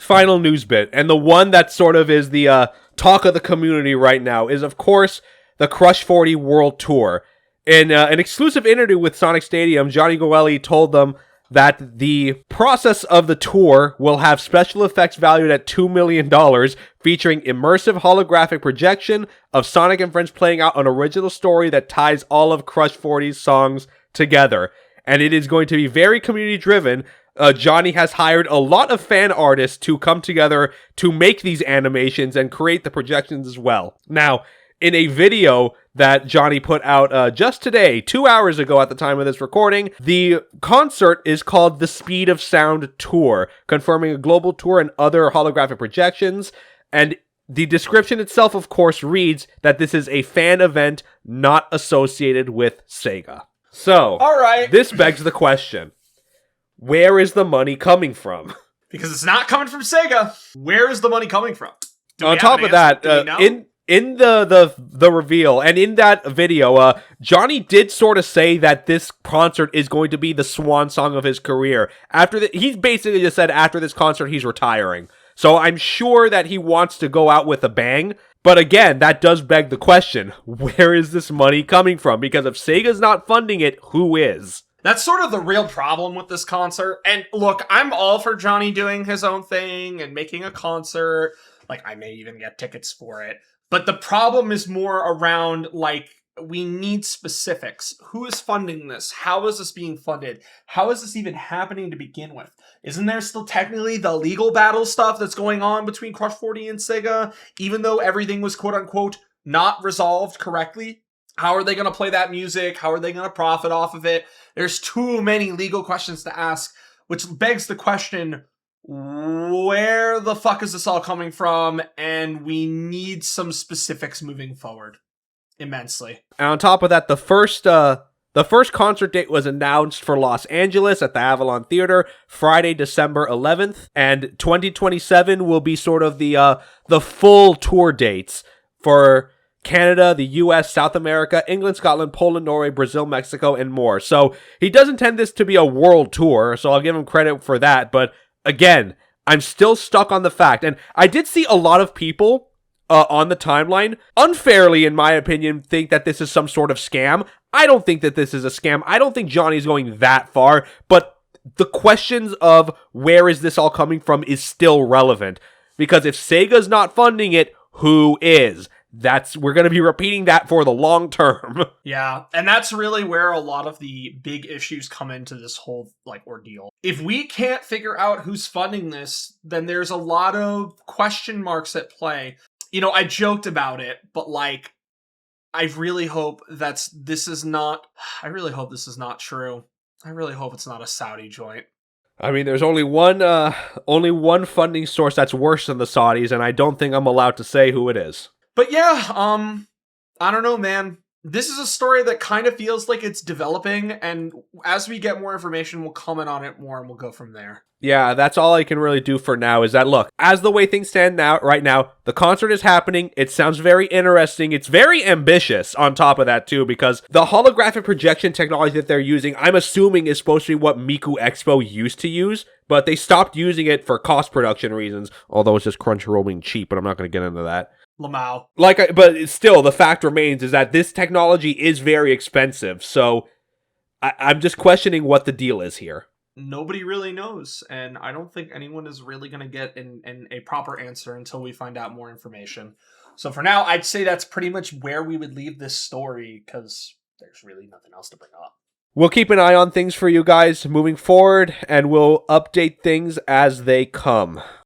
final news bit, and the one that sort of is the talk of the community right now, is of course the Crush 40 World Tour. In an exclusive interview with Sonic Stadium, Johnny Goelli told them that the process of the tour will have special effects valued at $2 million, featuring immersive holographic projection of Sonic and friends playing out an original story that ties all of Crush 40's songs together. And it is going to be very community driven. Johnny has hired a lot of fan artists to come together to make these animations and create the projections as well. Now, in a video that Johnny put out just today, 2 hours ago at the time of this recording, the concert is called the Speed of Sound Tour, confirming a global tour and other holographic projections. And the description itself, of course, reads that this is a fan event not associated with Sega. So, all right, this begs the question, where is the money coming from? Because it's not coming from Sega. Where is the money coming from? On top of that, in the reveal and in that video, Johnny did sort of say that this concert is going to be the swan song of his career. He's basically just said after this concert he's retiring. So I'm sure that he wants to go out with a bang. But again, that does beg the question, where is this money coming from? Because if Sega's not funding it, who is? That's sort of the real problem with this concert. And look, I'm all for Johnny doing his own thing and making a concert. Like, I may even get tickets for it. But the problem is more around, like, we need specifics. Who is funding this? How is this being funded? How is this even happening to begin with? Isn't there still technically the legal battle stuff that's going on between Crush 40 and Sega, even though everything was quote-unquote not resolved correctly? How are they going to play that music? How are they going to profit off of it? There's too many legal questions to ask, which begs the question, where the fuck is this all coming from? And we need some specifics moving forward immensely. And on top of that, the first concert date was announced for Los Angeles at the Avalon Theater, Friday, December 11th, and 2027 will be sort of the full tour dates for Canada, the US, South America, England, Scotland, Poland, Norway, Brazil, Mexico, and more. So he does intend this to be a world tour, so I'll give him credit for that. But again, I'm still stuck on the fact, and I did see a lot of people on the timeline, unfairly in my opinion, think that this is some sort of scam. I don't think that this is a scam. I don't think Johnny's going that far, but the questions of where is this all coming from is still relevant. Because if Sega's not funding it, who is? We're going to be repeating that for the long term. Yeah, and that's really where a lot of the big issues come into this whole, like, ordeal. If we can't figure out who's funding this, then there's a lot of question marks at play. You know, I joked about it, but, like, I really hope this is not true. I really hope it's not a Saudi joint. I mean, there's only one funding source that's worse than the Saudis, and I don't think I'm allowed to say who it is. But yeah, I don't know, man. This is a story that kind of feels like it's developing, and as we get more information, we'll comment on it more, and we'll go from there. Yeah, that's all I can really do for now is that, look, as the way things stand now, right now, the concert is happening. It sounds very interesting. It's very ambitious on top of that, too, because the holographic projection technology that they're using, I'm assuming is supposed to be what Miku Expo used to use, but they stopped using it for cost production reasons, although it's just Crunchyroll being cheap, but I'm not going to get into that. Lamau. But still, the fact remains is that this technology is very expensive, so I'm just questioning what the deal is here. Nobody really knows, and I don't think anyone is really going to get a proper answer until we find out more information. So for now, I'd say that's pretty much where we would leave this story, because there's really nothing else to bring up. We'll keep an eye on things for you guys moving forward, and we'll update things as they come.